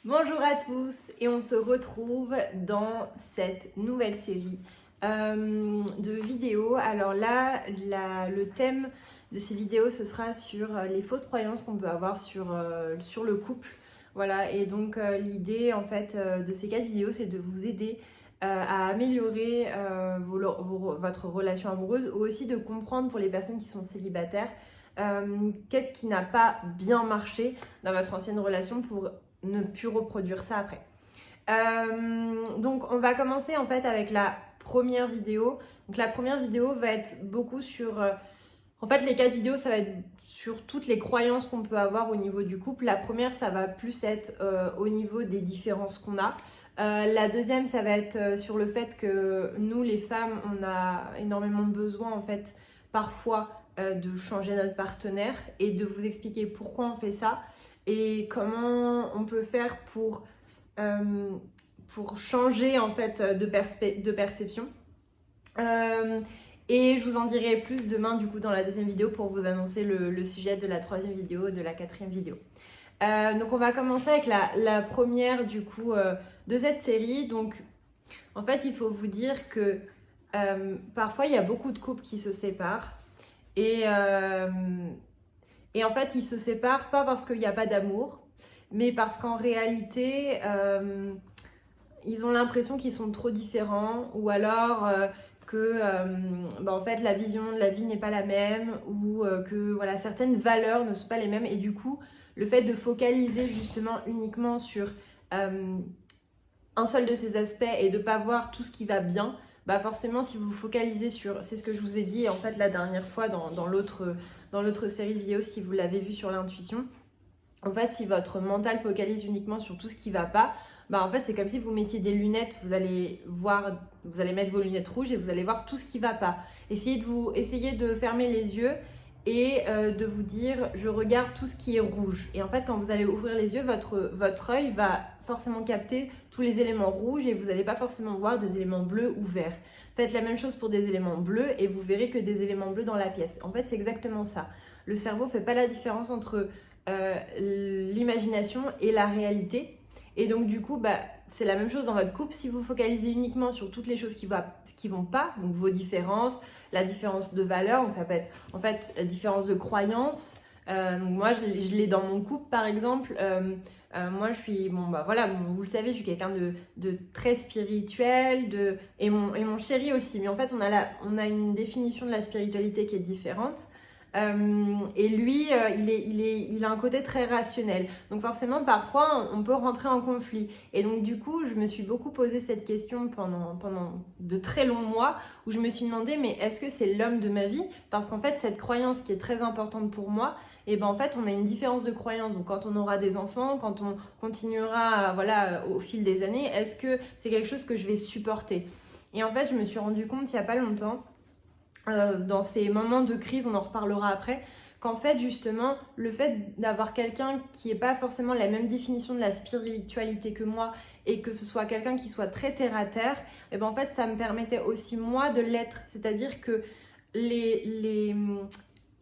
Bonjour à tous et on se retrouve dans cette nouvelle série de vidéos. Alors là, le thème de ces vidéos, ce sera sur les fausses croyances qu'on peut avoir sur le couple. Voilà, et donc l'idée en fait de ces 4 vidéos, c'est de vous aider à améliorer votre relation amoureuse ou aussi de comprendre pour les personnes qui sont célibataires qu'est-ce qui n'a pas bien marché dans votre ancienne relation pour ne plus reproduire ça après. Donc on va commencer en fait avec la première vidéo. Donc la première vidéo va être beaucoup sur... en fait les 4 vidéos ça va être sur toutes les croyances qu'on peut avoir au niveau du couple. La première ça va plus être au niveau des différences qu'on a. La deuxième ça va être sur le fait que nous les femmes on a énormément besoin en fait parfois de changer notre partenaire et de vous expliquer pourquoi on fait ça et comment on peut faire pour changer en fait de perception. Et je vous en dirai plus demain du coup dans la deuxième vidéo pour vous annoncer le sujet de la troisième vidéo et de la quatrième vidéo. Donc on va commencer avec la première du coup de cette série. Donc en fait il faut vous dire que parfois il y a beaucoup de couples qui se séparent et en fait ils se séparent pas parce qu'il n'y a pas d'amour mais parce qu'en réalité ils ont l'impression qu'ils sont trop différents ou alors que en fait la vision de la vie n'est pas la même ou que voilà, certaines valeurs ne sont pas les mêmes et du coup le fait de focaliser justement uniquement sur un seul de ces aspects et de ne pas voir tout ce qui va bien, bah forcément si vous focalisez sur, c'est ce que je vous ai dit en fait la dernière fois dans l'autre série vidéo si vous l'avez vu sur l'intuition, en fait si votre mental focalise uniquement sur tout ce qui va pas, bah en fait c'est comme si vous mettiez des lunettes, vous allez mettre vos lunettes rouges et vous allez voir tout ce qui va pas. Essayez de fermer les yeux et de vous dire je regarde tout ce qui est rouge. Et en fait quand vous allez ouvrir les yeux, votre œil va forcément capter tous les éléments rouges et vous n'allez pas forcément voir des éléments bleus ou verts. Faites la même chose pour des éléments bleus et vous verrez que des éléments bleus dans la pièce. En fait c'est exactement ça. Le cerveau ne fait pas la différence entre l'imagination et la réalité. Et donc du coup, c'est la même chose dans votre couple. Si vous focalisez uniquement sur toutes les choses qui vont pas, donc vos différences, la différence de valeur, donc ça peut être en fait la différence de croyance. Moi, je l'ai dans mon couple par exemple. Moi, je suis, vous le savez, je suis quelqu'un de très spirituel, et mon chéri aussi. Mais en fait, on a une définition de la spiritualité qui est différente. Et lui, il a un côté très rationnel. Donc forcément, parfois, on peut rentrer en conflit. Et donc du coup, je me suis beaucoup posé cette question pendant de très longs mois, où je me suis demandé, mais est-ce que c'est l'homme de ma vie? Parce qu'en fait, cette croyance qui est très importante pour moi, et ben en fait, on a une différence de croyance. Donc quand on aura des enfants, quand on continuera, au fil des années, est-ce que c'est quelque chose que je vais supporter? Et en fait, je me suis rendu compte il n'y a pas longtemps, dans ces moments de crise, on en reparlera après, qu'en fait justement le fait d'avoir quelqu'un qui n'est pas forcément la même définition de la spiritualité que moi et que ce soit quelqu'un qui soit très terre à terre, et ben en fait ça me permettait aussi moi de l'être, c'est-à-dire que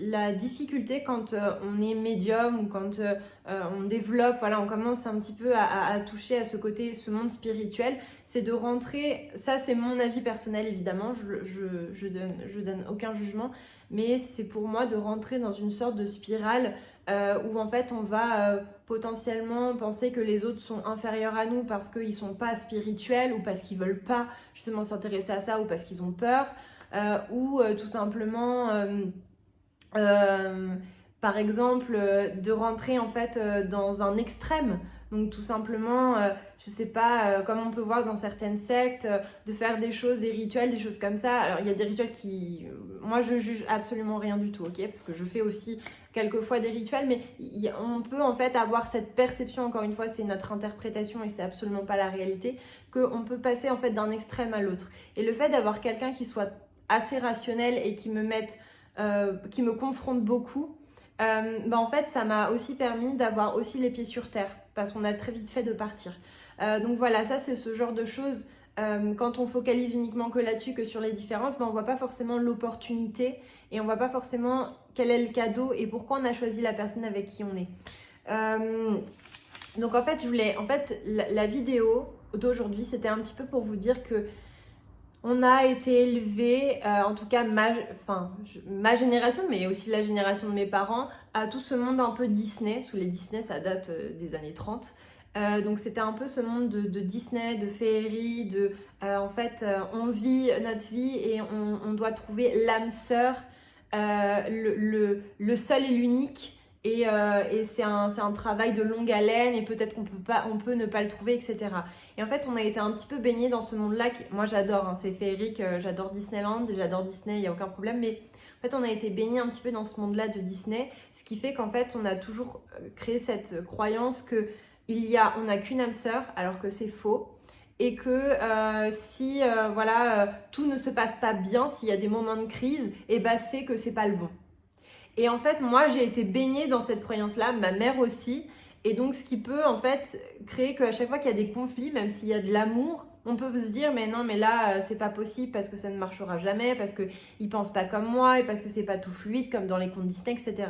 la difficulté quand on est médium ou quand on développe, on commence un petit peu à toucher à ce monde spirituel, c'est de rentrer, ça c'est mon avis personnel évidemment, je donne aucun jugement, mais c'est pour moi de rentrer dans une sorte de spirale où en fait on va potentiellement penser que les autres sont inférieurs à nous parce qu'ils sont pas spirituels ou parce qu'ils veulent pas justement s'intéresser à ça ou parce qu'ils ont peur ou tout simplement... par exemple, de rentrer en fait dans un extrême. Donc tout simplement, je sais pas, comme on peut voir dans certaines sectes, de faire des choses, des rituels, des choses comme ça. Alors il y a des rituels qui... moi je juge absolument rien du tout, ok? Parce que je fais aussi quelquefois des rituels, mais on peut en fait avoir cette perception, encore une fois, c'est notre interprétation et c'est absolument pas la réalité, qu'on peut passer en fait d'un extrême à l'autre. Et le fait d'avoir quelqu'un qui soit assez rationnel et qui me confronte beaucoup, en fait ça m'a aussi permis d'avoir aussi les pieds sur terre parce qu'on a très vite fait de partir. Donc voilà, ça c'est ce genre de choses. Quand on focalise uniquement que là-dessus, que sur les différences, on voit pas forcément l'opportunité et on voit pas forcément quel est le cadeau et pourquoi on a choisi la personne avec qui on est. Donc en fait, la vidéo d'aujourd'hui, c'était un petit peu pour vous dire que on a été élevés, en tout cas ma génération, mais aussi la génération de mes parents, à tout ce monde un peu Disney. Tous les Disney, ça date des années 30. Donc c'était un peu ce monde de Disney, de féerie, on vit notre vie et on doit trouver l'âme sœur, le seul et l'unique. Et c'est un travail de longue haleine et peut-être on peut ne pas le trouver, etc. Et en fait, on a été un petit peu baigné dans ce monde-là. Moi, j'adore, hein, c'est féerique, j'adore Disneyland, j'adore Disney, il n'y a aucun problème. Mais en fait, on a été baigné un petit peu dans ce monde-là de Disney, ce qui fait qu'en fait, on a toujours créé cette croyance que on n'a qu'une âme sœur, alors que c'est faux. Et que si tout ne se passe pas bien, s'il y a des moments de crise, et bah c'est que c'est pas le bon. Et en fait, moi, j'ai été baignée dans cette croyance-là, ma mère aussi. Et donc, ce qui peut en fait créer qu'à chaque fois qu'il y a des conflits, même s'il y a de l'amour, on peut se dire mais non, mais là, c'est pas possible parce que ça ne marchera jamais, parce qu'ils pensent pas comme moi et parce que c'est pas tout fluide comme dans les contes Disney, etc.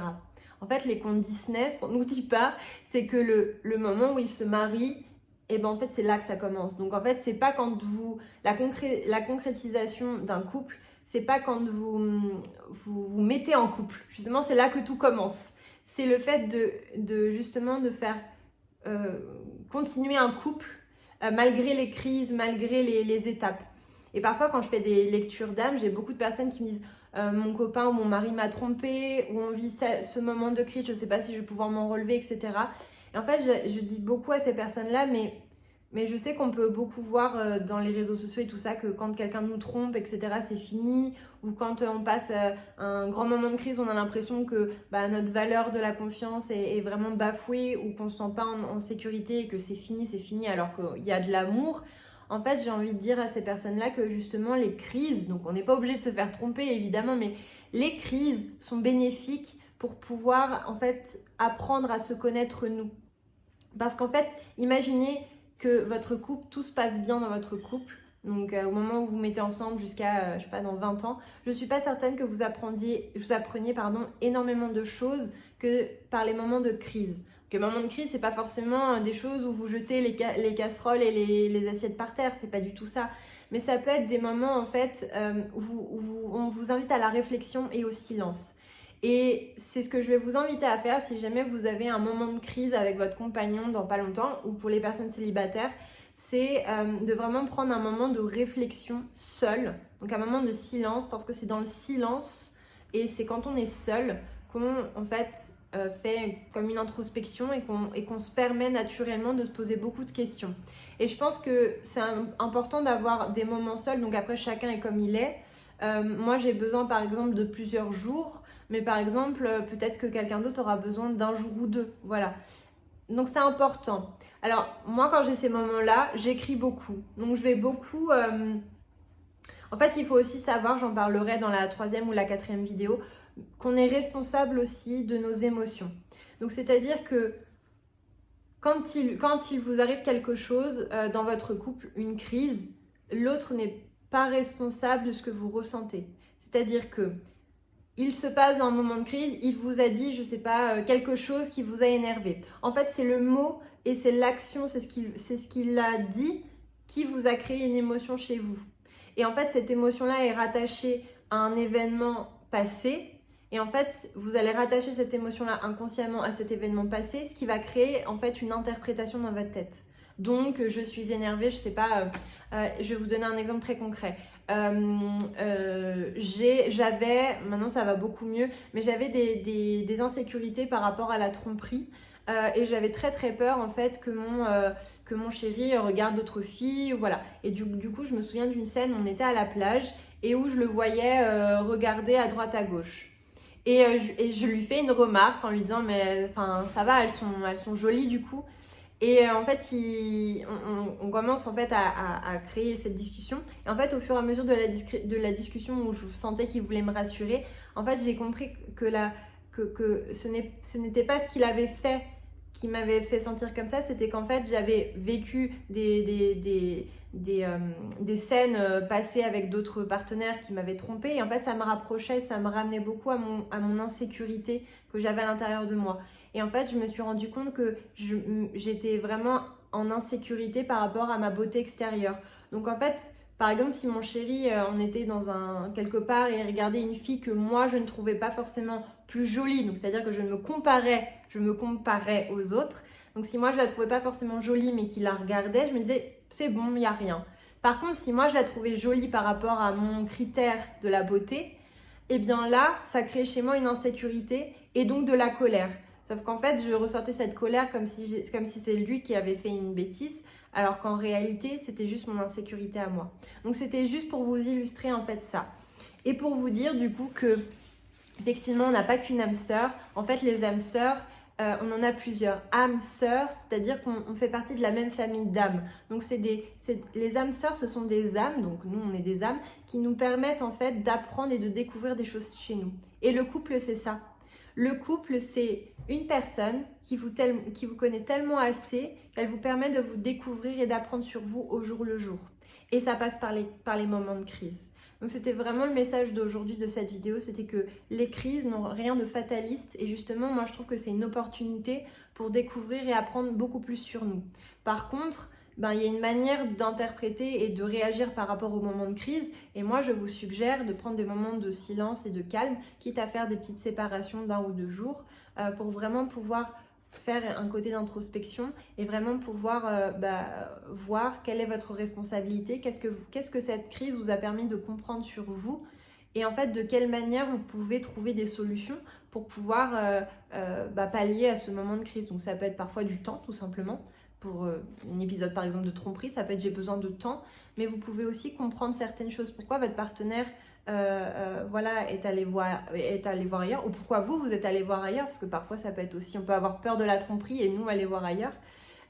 En fait, les contes Disney, ce qu'on nous dit pas, c'est que le moment où ils se marient, et ben en fait, c'est là que ça commence. Donc en fait, c'est pas quand la concrétisation d'un couple, c'est pas quand vous mettez en couple. Justement, c'est là que tout commence. C'est le fait justement de faire continuer un couple malgré les crises, malgré les étapes. Et parfois, quand je fais des lectures d'âme, j'ai beaucoup de personnes qui me disent mon copain ou mon mari m'a trompé, ou on vit ce moment de crise, je sais pas si je vais pouvoir m'en relever, etc. Et en fait, je dis beaucoup à ces personnes-là, mais je sais qu'on peut beaucoup voir dans les réseaux sociaux et tout ça que quand quelqu'un nous trompe, etc., c'est fini. Ou quand on passe un grand moment de crise, on a l'impression que notre valeur de la confiance est vraiment bafouée ou qu'on ne se sent pas en sécurité et que c'est fini alors qu'il y a de l'amour. En fait, j'ai envie de dire à ces personnes-là que justement les crises, donc on n'est pas obligé de se faire tromper évidemment, mais les crises sont bénéfiques pour pouvoir en fait apprendre à se connaître nous. Parce qu'en fait, imaginez que votre couple, tout se passe bien dans votre couple. Donc au moment où vous mettez ensemble jusqu'à, je sais pas, dans 20 ans, je ne suis pas certaine que vous appreniez énormément de choses que par les moments de crise. Les moments de crise, c'est pas forcément des choses où vous jetez les casseroles et les assiettes par terre, c'est pas du tout ça. Mais ça peut être des moments en fait où on vous invite à la réflexion et au silence. Et c'est ce que je vais vous inviter à faire si jamais vous avez un moment de crise avec votre compagnon dans pas longtemps, ou pour les personnes célibataires, c'est de vraiment prendre un moment de réflexion seul, donc un moment de silence, parce que c'est dans le silence et c'est quand on est seul qu'on en fait fait comme une introspection et qu'on se permet naturellement de se poser beaucoup de questions. Et je pense que c'est important d'avoir des moments seuls, donc après chacun est comme il est. Moi j'ai besoin par exemple de plusieurs jours, mais par exemple peut-être que quelqu'un d'autre aura besoin d'un jour ou deux, voilà. Donc c'est important. Alors moi quand j'ai ces moments-là, j'écris beaucoup. Donc je vais beaucoup... En fait il faut aussi savoir, j'en parlerai dans la 3e ou la 4e vidéo, qu'on est responsable aussi de nos émotions. Donc c'est-à-dire que quand il vous arrive quelque chose dans votre couple, une crise, l'autre n'est pas responsable de ce que vous ressentez. C'est-à-dire que il se passe un moment de crise, il vous a dit, je sais pas, quelque chose qui vous a énervé. En fait, c'est le mot et c'est l'action, c'est ce qu'il a dit qui vous a créé une émotion chez vous. Et en fait, cette émotion-là est rattachée à un événement passé. Et en fait, vous allez rattacher cette émotion-là inconsciemment à cet événement passé, ce qui va créer en fait une interprétation dans votre tête. Donc, je suis énervée, je sais pas, je vais vous donner un exemple très concret. Maintenant ça va beaucoup mieux, mais j'avais des insécurités par rapport à la tromperie. Et j'avais très très peur en fait que mon chéri regarde d'autres filles, voilà. Et du coup je me souviens d'une scène où on était à la plage et où je le voyais regarder à droite à gauche. Et je lui fais une remarque en lui disant mais enfin ça va, elles sont jolies du coup. Et en fait, on commence en fait à créer cette discussion. Et en fait, au fur et à mesure de la discussion où je sentais qu'il voulait me rassurer, en fait, j'ai compris que ce n'était pas ce qu'il avait fait qui m'avait fait sentir comme ça. C'était qu'en fait, j'avais vécu des scènes passées avec d'autres partenaires qui m'avaient trompée. Et en fait, ça me rapprochait, ça me ramenait beaucoup à mon insécurité que j'avais à l'intérieur de moi. Et en fait, je me suis rendu compte que j'étais vraiment en insécurité par rapport à ma beauté extérieure. Donc en fait, par exemple, si mon chéri, on était quelque part et regardait une fille que moi, je ne trouvais pas forcément plus jolie, donc c'est-à-dire que je me comparais aux autres. Donc si moi, je la trouvais pas forcément jolie, mais qu'il la regardait, je me disais, c'est bon, il n'y a rien. Par contre, si moi, je la trouvais jolie par rapport à mon critère de la beauté, et bien là, ça crée chez moi une insécurité et donc de la colère. Sauf qu'en fait, je ressortais cette colère comme si c'était lui qui avait fait une bêtise, alors qu'en réalité, c'était juste mon insécurité à moi. Donc c'était juste pour vous illustrer en fait ça. Et pour vous dire du coup que, effectivement, on n'a pas qu'une âme sœur. En fait, les âmes sœurs, on en a plusieurs. Âmes sœurs, c'est-à-dire qu'on fait partie de la même famille d'âmes. Donc les âmes sœurs, ce sont des âmes, donc nous on est des âmes, qui nous permettent en fait d'apprendre et de découvrir des choses chez nous. Et le couple, c'est ça. Le couple, c'est une personne qui vous connaît tellement assez qu'elle vous permet de vous découvrir et d'apprendre sur vous au jour le jour. Et ça passe par les moments de crise. Donc c'était vraiment le message d'aujourd'hui de cette vidéo, c'était que les crises n'ont rien de fataliste et justement moi je trouve que c'est une opportunité pour découvrir et apprendre beaucoup plus sur nous. Par contre, il y a une manière d'interpréter et de réagir par rapport aux moments de crise et moi je vous suggère de prendre des moments de silence et de calme, quitte à faire des petites séparations d'1 ou 2 jours pour vraiment pouvoir faire un côté d'introspection et vraiment pouvoir voir quelle est votre responsabilité, qu'est-ce que cette crise vous a permis de comprendre sur vous et en fait de quelle manière vous pouvez trouver des solutions pour pouvoir pallier à ce moment de crise. Donc ça peut être parfois du temps tout simplement. Pour un épisode par exemple de tromperie, ça peut être j'ai besoin de temps, mais vous pouvez aussi comprendre certaines choses. Pourquoi votre partenaire est allé voir ailleurs, ou pourquoi vous êtes allé voir ailleurs, parce que parfois ça peut être aussi, on peut avoir peur de la tromperie et nous aller voir ailleurs.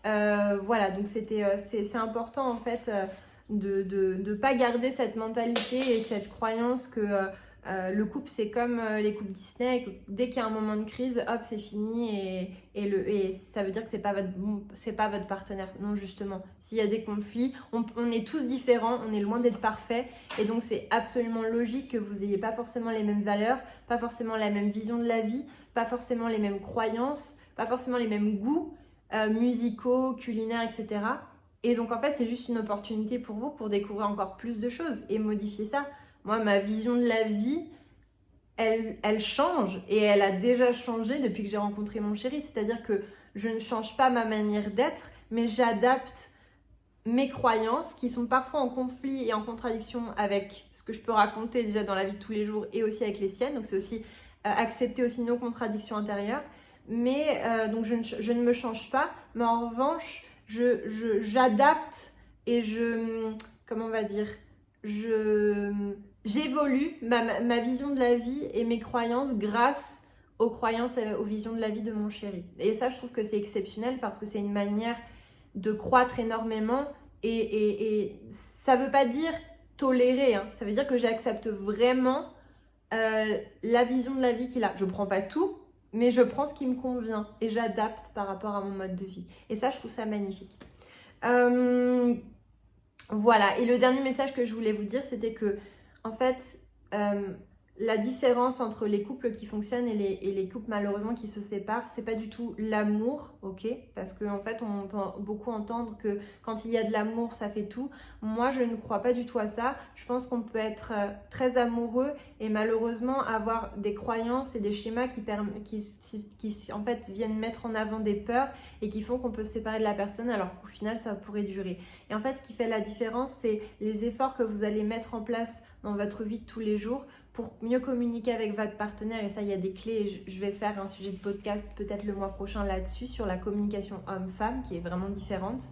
Donc c'est important en fait de ne pas garder cette mentalité et cette croyance que le couple c'est comme les couples Disney, et que dès qu'il y a un moment de crise, hop c'est fini et ça veut dire que c'est pas votre partenaire. Non, justement, s'il y a des conflits, on est tous différents, on est loin d'être parfaits et donc c'est absolument logique que vous ayez pas forcément les mêmes valeurs, pas forcément la même vision de la vie, pas forcément les mêmes croyances, pas forcément les mêmes goûts musicaux, culinaires, etc. Et donc en fait c'est juste une opportunité pour vous pour découvrir encore plus de choses et modifier ça. Moi, ma vision de la vie, elle change et elle a déjà changé depuis que j'ai rencontré mon chéri. C'est-à-dire que je ne change pas ma manière d'être, mais j'adapte mes croyances qui sont parfois en conflit et en contradiction avec ce que je peux raconter déjà dans la vie de tous les jours et aussi avec les siennes. Donc c'est aussi accepter aussi nos contradictions intérieures. Mais donc je ne me change pas, mais en revanche, j'adapte et comment on va dire, j'évolue ma vision de la vie et mes croyances grâce aux croyances et aux visions de la vie de mon chéri. Et ça, je trouve que c'est exceptionnel parce que c'est une manière de croître énormément et ça veut pas dire tolérer, hein. Ça veut dire que j'accepte vraiment la vision de la vie qu'il a. Je prends pas tout, mais je prends ce qui me convient et j'adapte par rapport à mon mode de vie. Et ça, je trouve ça magnifique. Voilà, et le dernier message que je voulais vous dire, c'était que, en fait, la différence entre les couples qui fonctionnent et les couples malheureusement qui se séparent, c'est pas du tout l'amour, ok? Parce qu'en fait, on peut beaucoup entendre que quand il y a de l'amour, ça fait tout. Moi, je ne crois pas du tout à ça. Je pense qu'on peut être très amoureux et malheureusement avoir des croyances et des schémas qui en fait viennent mettre en avant des peurs et qui font qu'on peut se séparer de la personne alors qu'au final, ça pourrait durer. Et en fait, ce qui fait la différence, c'est les efforts que vous allez mettre en place dans votre vie de tous les jours pour mieux communiquer avec votre partenaire. Et ça, il y a des clés. Je vais faire un sujet de podcast peut-être le mois prochain là-dessus, sur la communication homme-femme, qui est vraiment différente.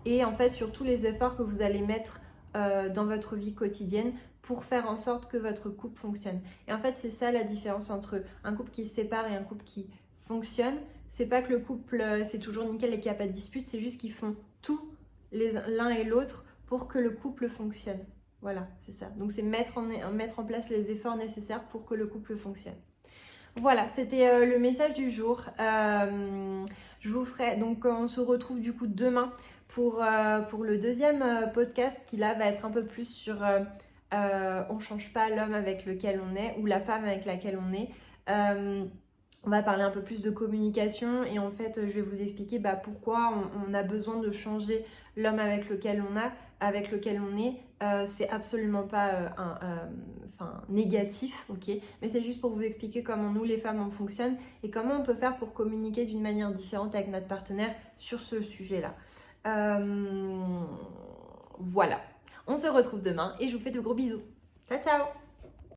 Et en fait, sur tous les efforts que vous allez mettre dans votre vie quotidienne pour faire en sorte que votre couple fonctionne. Et en fait, c'est ça la différence entre un couple qui se sépare et un couple qui fonctionne. C'est pas que le couple, c'est toujours nickel et qu'il n'y a pas de dispute, c'est juste qu'ils font tout l'un et l'autre pour que le couple fonctionne. Voilà, c'est ça. Donc c'est mettre en place les efforts nécessaires pour que le couple fonctionne. Voilà, c'était le message du jour. Je vous ferai, donc on se retrouve du coup demain pour le deuxième podcast qui là va être un peu plus sur on change pas l'homme avec lequel on est ou la femme avec laquelle on est. On va parler un peu plus de communication et en fait, je vais vous expliquer pourquoi on a besoin de changer l'homme avec lequel on est. C'est absolument pas négatif, ok? Mais c'est juste pour vous expliquer comment nous, les femmes, on fonctionne et comment on peut faire pour communiquer d'une manière différente avec notre partenaire sur ce sujet-là. Voilà. On se retrouve demain et je vous fais de gros bisous. Ciao, ciao!